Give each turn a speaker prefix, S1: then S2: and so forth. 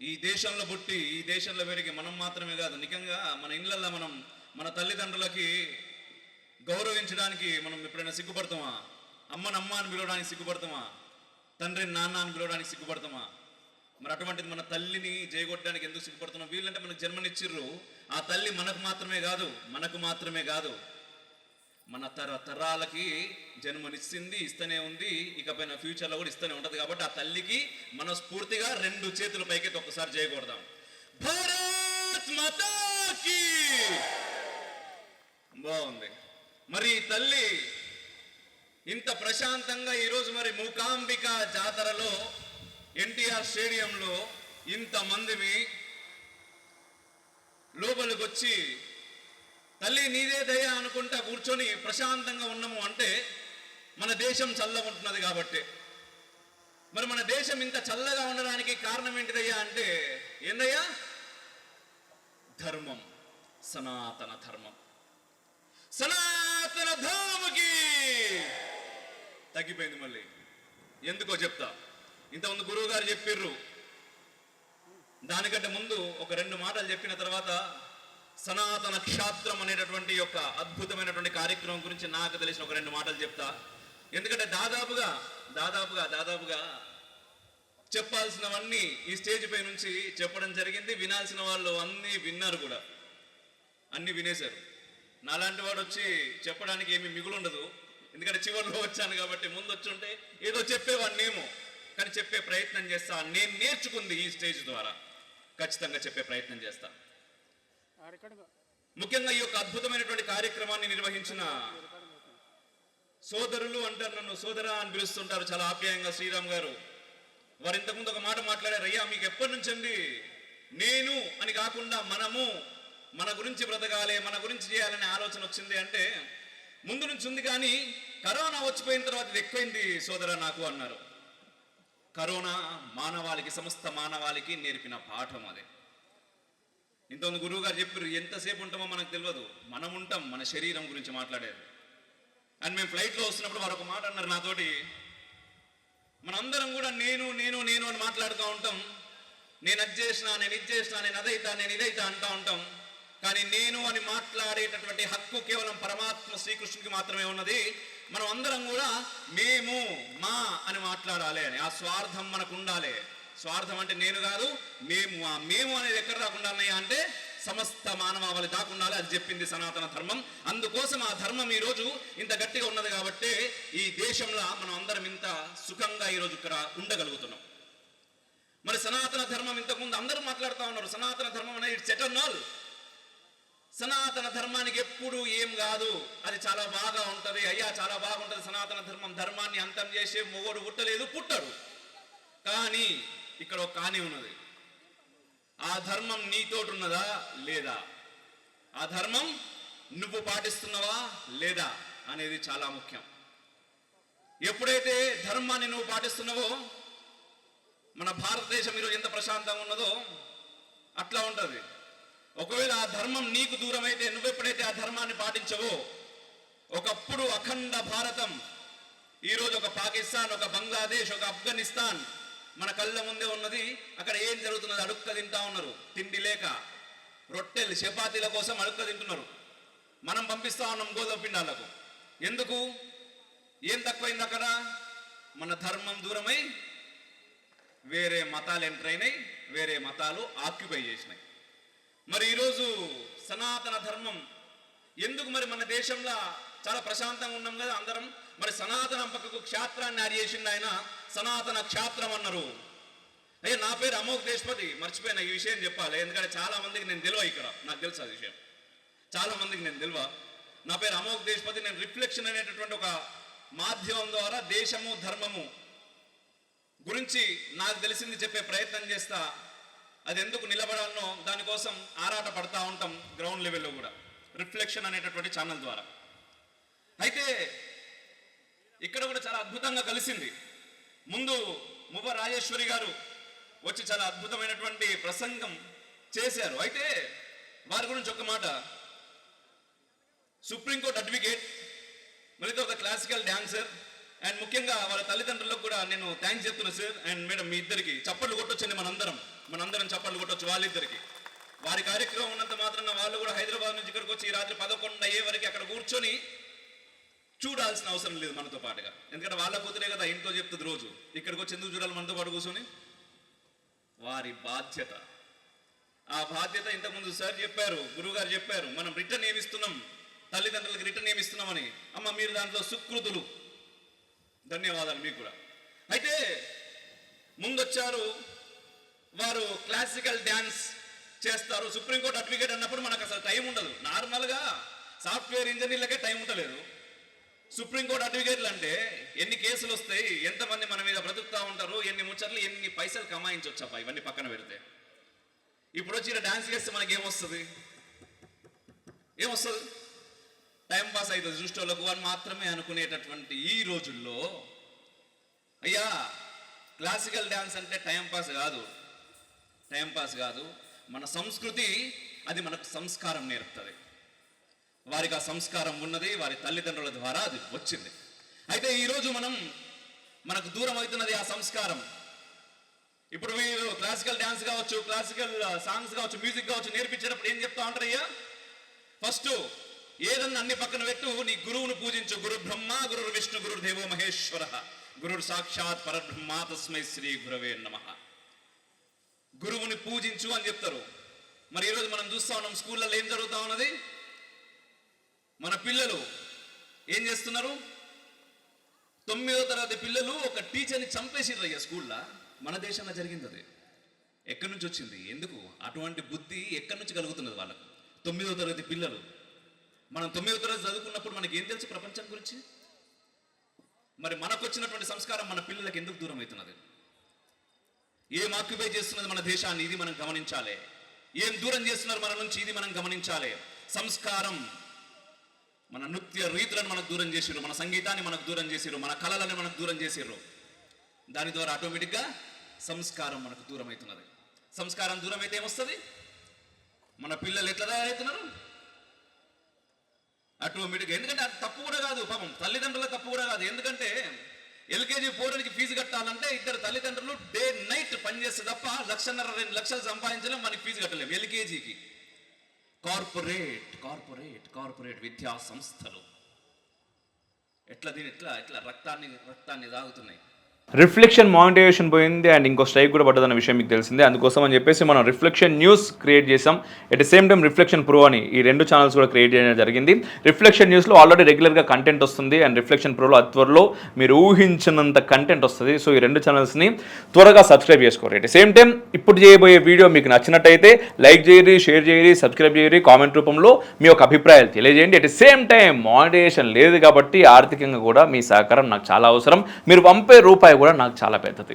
S1: ఈ దేశంలో పుట్టి ఈ దేశంలో పెరిగి మనం మాత్రమే కాదు, నిజంగా మన ఇళ్ళల్లో మనం మన తల్లిదండ్రులకి గౌరవించడానికి మనం ఎప్పుడైనా సిగ్గుపడతామా? అమ్మని అమ్మ అని పిలవడానికి సిగ్గుపడతామా? తండ్రిని నాన్న అని పిలవడానికి సిగ్గుపడతామా? మరి అటువంటిది మన తల్లిని జయగొట్టడానికి ఎందుకు సిగ్గుపడుతున్నాం? వీళ్ళంటే మనకు జన్మనిచ్చిర్రు. ఆ తల్లి మనకు మాత్రమే కాదు మన తరాలకి జన్మనిచ్చింది, ఇస్తూనే ఉంది, ఇకపైన ఫ్యూచర్లో కూడా ఇస్తూనే ఉంటుంది. కాబట్టి ఆ తల్లికి మనస్ఫూర్తిగా 2 చేతుల పైకి ఒక్కసారి చేయకూడదాం. భారత్ మాతా కీ. బాగుంది. మరి తల్లి ఇంత ప్రశాంతంగా ఈరోజు మరి మూకాంబిక జాతరలో ఎన్టీఆర్ స్టేడియంలో ఇంతమందిని లోపలికి వచ్చి తల్లి నీదే దయ అనుకుంటా కూర్చొని ప్రశాంతంగా ఉన్నాము అంటే మన దేశం చల్లగా ఉంటున్నది కాబట్టి. మరి మన దేశం ఇంత చల్లగా ఉండడానికి కారణం ఏంటిదయ్యా అంటే ఏందయ్యా? ధర్మం, సనాతన ధర్మం. సనాతన ధర్మకి తగ్గిపోయింది. మళ్ళీ ఎందుకో చెప్తా. ఇంతకుముందు గురువు గారు చెప్పిర్రు, దానికంటే ముందు ఒక 2 మాటలు చెప్పిన తర్వాత సనాతన క్షాత్రం అనేటటువంటి యొక్క అద్భుతమైనటువంటి కార్యక్రమం గురించి నాకు తెలిసిన ఒక 2 మాటలు చెప్తా. ఎందుకంటే దాదాపుగా చెప్పాల్సినవన్నీ ఈ స్టేజ్ పై నుంచి చెప్పడం జరిగింది. వినాల్సిన వాళ్ళు అన్నీ విన్నారు కూడా, అన్నీ వినేశారు. నాలాంటి వాడు వచ్చి చెప్పడానికి ఏమీ మిగులుండదు. ఎందుకంటే చివరిలో వచ్చాను కాబట్టి. ముందు వచ్చి ఉంటే ఏదో చెప్పేవాడినేమో, కానీ చెప్పే ప్రయత్నం చేస్తా. నేను నేర్చుకుంది ఈ స్టేజ్ ద్వారా ఖచ్చితంగా చెప్పే ప్రయత్నం చేస్తా. ముఖ్యంగా ఈ యొక్క అద్భుతమైనటువంటి కార్యక్రమాన్ని నిర్వహించిన సోదరులు అంటారు, నన్ను సోదరా అని పిలుస్తుంటారు చాలా ఆప్యాయంగా, శ్రీరామ్ గారు. వారు ఇంతకుముందు ఒక మాట మాట్లాడారు, అయ్యా మీకు ఎప్పటి నుంచి అండి నేను అని కాకుండా మనము మన గురించి బ్రతకాలి, మన గురించి చేయాలనే ఆలోచన వచ్చింది అంటే ముందు నుంచి ఉంది, కానీ కరోనా వచ్చిపోయిన తర్వాత ఇది ఎక్కువైంది సోదరా నాకు అన్నారు. కరోనా మానవాళికి, సమస్త మానవాళికి నేర్పిన పాఠం అదే. ఇంతకుముందు గురువు గారు చెప్పారు, ఎంతసేపు ఉంటామో మనకు తెలియదు, మనం ఉంటాం మన శరీరం గురించి మాట్లాడేది. అండ్ మేము ఫ్లైట్లో వస్తున్నప్పుడు వారు ఒక మాట అన్నారు నాతోటి, మనందరం కూడా నేను అని మాట్లాడుతూ ఉంటాం. నేను అది చేసినా, నేను ఇది చేసినా, నేను అదైతా, నేను ఇదైతా అంటూ ఉంటాం. కానీ నేను అని మాట్లాడేటటువంటి హక్కు కేవలం పరమాత్మ శ్రీకృష్ణుడికి మాత్రమే ఉన్నది. మనం అందరం కూడా మేము, మా అని మాట్లాడాలి అని. ఆ స్వార్థం మనకు ఉండాలి. స్వార్థం అంటే నేను కాదు, మేము. ఆ మేము అనేది ఎక్కడ రాకుండా అంటే సమస్త మానవాళి దాకుండాలి. అది చెప్పింది సనాతన ధర్మం. అందుకోసం ఆ ధర్మం ఈరోజు ఇంత గట్టిగా ఉన్నది కాబట్టి ఈ దేశంలో మనం అందరం ఇంత సుఖంగా ఈరోజు ఇక్కడ ఉండగలుగుతున్నాం. మరి సనాతన ధర్మం ఇంతకుముందు అందరూ మాట్లాడుతూ ఉన్నారు, సనాతన ధర్మం అనేది ఇట్స్ ఎటర్నల్. సనాతన ధర్మానికి ఎప్పుడు ఏం కాదు, అది చాలా బాగా ఉంటది. అయ్యా చాలా బాగుంటది సనాతన ధర్మం. ధర్మాన్ని అంతం చేసే మొగోడు పుట్టలేదు, పుట్టడు. కానీ ఇక్కడ ఒక కానీ ఉన్నది. ఆ ధర్మం నీతోటి ఉన్నదా లేదా, ఆ ధర్మం నువ్వు పాటిస్తున్నావా లేదా అనేది చాలా ముఖ్యం. ఎప్పుడైతే ధర్మాన్ని నువ్వు పాటిస్తున్నావో, మన భారతదేశం ఈరోజు ఎంత ప్రశాంతంగా ఉన్నదో అట్లా ఉంటుంది. ఒకవేళ ఆ ధర్మం నీకు దూరం అయితే, నువ్వెప్పుడైతే ఆ ధర్మాన్ని పాటించవో, ఒకప్పుడు అఖండ భారతం, ఈరోజు ఒక పాకిస్తాన్, ఒక బంగ్లాదేశ్, ఒక ఆఫ్ఘనిస్తాన్ మన కళ్ళ ముందే ఉన్నది. అక్కడ ఏం జరుగుతున్నది? అడుక్క తింటా ఉన్నారు, తిండి లేక. రొట్టెలు చపాతీల కోసం అడుక్క తింటున్నారు. మనం పంపిస్తా ఉన్నాం గోధుమ పిండాలకు. ఎందుకు? ఏం తక్కువైంది అక్కడ? మన ధర్మం దూరమై వేరే మతాలు ఎంటర్ అయినాయి, వేరే మతాలు ఆక్యుపై చేసినాయి. మరి ఈరోజు సనాతన ధర్మం ఎందుకు మరి మన దేశంలో చాలా ప్రశాంతంగా ఉన్నాం కదా అందరం. మరి సనాతన పక్కకు క్షాత్రాన్ని యాడ్ చేసిండు ఆయన, సనాతన క్షాత్రం అన్నారు. అయ్యా నా పేరు అమోఘ్ దేశపతి. మర్చిపోయినా ఈ విషయం చెప్పాలి, ఎందుకంటే చాలా మందికి నేను తెలియ. ఇక్కడ నాకు తెలుసు ఆ విషయం, చాలా మందికి నేను తెలియ. నా పేరు అమోఘ్ దేశపతి. నేను రిఫ్లెక్షన్ అనేటటువంటి ఒక మాధ్యమం ద్వారా దేశము ధర్మము గురించి నాకు తెలిసింది చెప్పే ప్రయత్నం చేస్తా. అది ఎందుకు నిలబడాలనో దానికోసం ఆరాట పడతా ఉంటాం గ్రౌండ్ లెవెల్లో కూడా, రిఫ్లెక్షన్ అనేటటువంటి ఛానల్ ద్వారా. అయితే ఇక్కడ కూడా చాలా అద్భుతంగా కలిసింది. ముందు మువ్వ రాజేశ్వరి గారు వచ్చి చాలా అద్భుతమైనటువంటి ప్రసంగం చేశారు. అయితే వారి గురించి ఒక మాట, సుప్రీంకోర్టు అడ్వకేట్, మళ్ళీ ఒక క్లాసికల్ డాన్సర్, అండ్ ముఖ్యంగా వాళ్ళ తల్లిదండ్రులకు కూడా నేను థ్యాంక్స్ చెప్తున్నా సార్ అండ్ మేడం, మీ ఇద్దరికి చప్పట్లు కొట్టొచ్చండి. మనందరం చప్పట్లు కొట్టొచ్చు వాళ్ళిద్దరికి. వారి కార్యక్రమం ఉన్నంత మాత్రాన వాళ్ళు కూడా హైదరాబాద్ నుంచి ఇక్కడికి వచ్చి ఈ రాత్రి 11 అయ్యే వరకు అక్కడ కూర్చొని చూడాల్సిన అవసరం లేదు మనతో పాటుగా. ఎందుకంటే వాళ్ళ కూతురే కదా ఇంట్లో చెప్తుంది రోజు, ఇక్కడికి వచ్చి ఎందుకు చూడాలి మనతో పాటు కూర్చొని? వారి బాధ్యత. ఆ బాధ్యత ఇంతకుముందు సార్ చెప్పారు, గురువు గారు చెప్పారు, మనం రిటర్న్ ఏమిస్తున్నాం, తల్లిదండ్రులకు రిటర్న్ ఏమిస్తున్నామని. అమ్మ మీరు దాంట్లో సుకృతులు, ధన్యవాదాలు మీకు కూడా. అయితే ముందొచ్చారు వారు, క్లాసికల్ డ్యాన్స్ చేస్తారు. సుప్రీంకోర్టు అడ్వకేట్ అన్నప్పుడు మనకు అసలు టైం ఉండదు. నార్మల్గా సాఫ్ట్వేర్ ఇంజనీర్లకే టైం ఉండలేదు. సుప్రీంకోర్టు అడ్వకేట్లు అంటే ఎన్ని కేసులు వస్తాయి, ఎంతమంది మన మీద బ్రతుకుతూ ఉంటారు, ఎన్ని ముచ్చట్లు, ఎన్ని పైసలు కమాయించవచ్చప్ప, ఇవన్నీ పక్కన పెడితే. ఇప్పుడు వచ్చి ఇలా డాన్స్ చేస్తే మనకి ఏమొస్తుంది? టైం పాస్ అవుతుంది దృష్టిలోకి అని మాత్రమే అనుకునేటటువంటి ఈ రోజుల్లో, అయ్యా క్లాసికల్ డ్యాన్స్ అంటే టైం పాస్ కాదు, మన సంస్కృతి, అది మనకు సంస్కారం నేర్పుతుంది. వారికి ఆ సంస్కారం ఉన్నది, వారి తల్లిదండ్రుల ద్వారా అది వచ్చింది. అయితే ఈరోజు మనకు దూరం అవుతున్నది ఆ సంస్కారం. ఇప్పుడు మీరు క్లాసికల్ డ్యాన్స్ కావచ్చు, క్లాసికల్ సాంగ్స్ కావచ్చు, మ్యూజిక్ కావచ్చు నేర్పించేటప్పుడు ఏం చెప్తా ఉంటారు? అయ్యా ఫస్ట్ ఏదన్నా అన్ని పక్కన పెట్టు, నీ గురువును పూజించు. గురు బ్రహ్మ, గురు విష్ణు, గురు దేవో మహేశ్వర, గురు సాక్షాత్ పరబ్రహ్మ, తస్మై శ్రీ గురవే నమః. గురువుని పూజించు అని చెప్తారు. మరి ఈరోజు మనం చూస్తా ఉన్నాం స్కూళ్ళల్లో ఏం జరుగుతా ఉన్నది? మన పిల్లలు ఏం చేస్తున్నారు? 9వ తరగతి పిల్లలు ఒక టీచర్ని చంపేసిర్రు అయ్యా స్కూల్లో. మన దేశంలో జరిగింది అది. ఎక్కడి నుంచి వచ్చింది? ఎందుకు అటువంటి బుద్ధి ఎక్కడి నుంచి కలుగుతున్నది వాళ్ళకు? 9వ తరగతి పిల్లలు. మనం 9వ తరగతి చదువుకున్నప్పుడు మనకి ఏం తెలుసు ప్రపంచం గురించి? మరి మనకు వచ్చినటువంటి సంస్కారం మన పిల్లలకి ఎందుకు దూరం అవుతున్నది? ఏం ఆక్యుపై చేస్తున్నది మన దేశాన్ని, ఇది మనం గమనించాలి. ఏం దూరం చేస్తున్నారు మన నుంచి, ఇది మనం గమనించాలి. సంస్కారం, మన నృత్య రీతులను మనకు దూరం చేసిర్రు, మన సంగీతాన్ని మనకు దూరం చేసిర్రు, మన కళలను మనకు దూరం చేసిర్రు. దాని ద్వారా ఆటోమేటిక్గా సంస్కారం మనకు దూరం అవుతున్నది. సంస్కారం దూరం అయితే ఏమొస్తుంది? మన పిల్లలు ఎట్లా తయారవుతున్నారు ఆటోమేటిక్గా. ఎందుకంటే అది తప్పు కూడా కాదు, పాపం తల్లిదండ్రుల తప్పు కూడా కాదు. ఎందుకంటే ఎల్కేజీ పోరానికి ఫీజు కట్టాలంటే ఇద్దరు తల్లిదండ్రులు డే నైట్ పనిచేస్తే తప్ప 1.5-2 లక్షలు సంపాదించలేం, మనకి ఫీజు కట్టలేము ఎల్కేజీకి. కార్పొరేట్ విద్యా సంస్థలు ఎట్లా రక్తాన్ని తాగుతున్నాయి.
S2: రిఫ్లెక్షన్ మానిటైజేషన్ పోయింది అండ్ ఇంకో స్ట్రైక్ కూడా పడ్డదన్న విషయం మీకు తెలిసిందే. అందుకోసం అని చెప్పేసి మనం రిఫ్లెక్షన్ న్యూస్ క్రియేట్ చేసాం. At the same time reflection pro అని ఈ 2 ఛానల్స్ కూడా క్రియేట్ చేయడం జరిగింది. రిఫ్లెక్షన్ న్యూస్లో ఆల్రెడీ రెగ్యులర్గా కంటెంట్ వస్తుంది అండ్ రిఫ్లెక్షన్ ప్రోలో త్వరలో మీరు ఊహించినంత కంటెంట్ వస్తుంది. సో ఈ 2 ఛానల్స్ని త్వరగా సబ్స్క్రైబ్ చేసుకోరు. ఎట్ ద సేమ్ టైం ఇప్పుడు చేయబోయే వీడియో మీకు నచ్చినట్టయితే లైక్ చేయరి, షేర్ చేయరి, సబ్స్క్రైబ్ చేయరి, కామెంట్ రూపంలో మీ యొక్క అభిప్రాయాలు తెలియజేయండి. At the same time monetization లేదు కాబట్టి ఆర్థికంగా కూడా మీ సహకారం నాకు చాలా అవసరం. మీరు పంపే రూపాయి కూడా నాకు చాలా పెద్దది.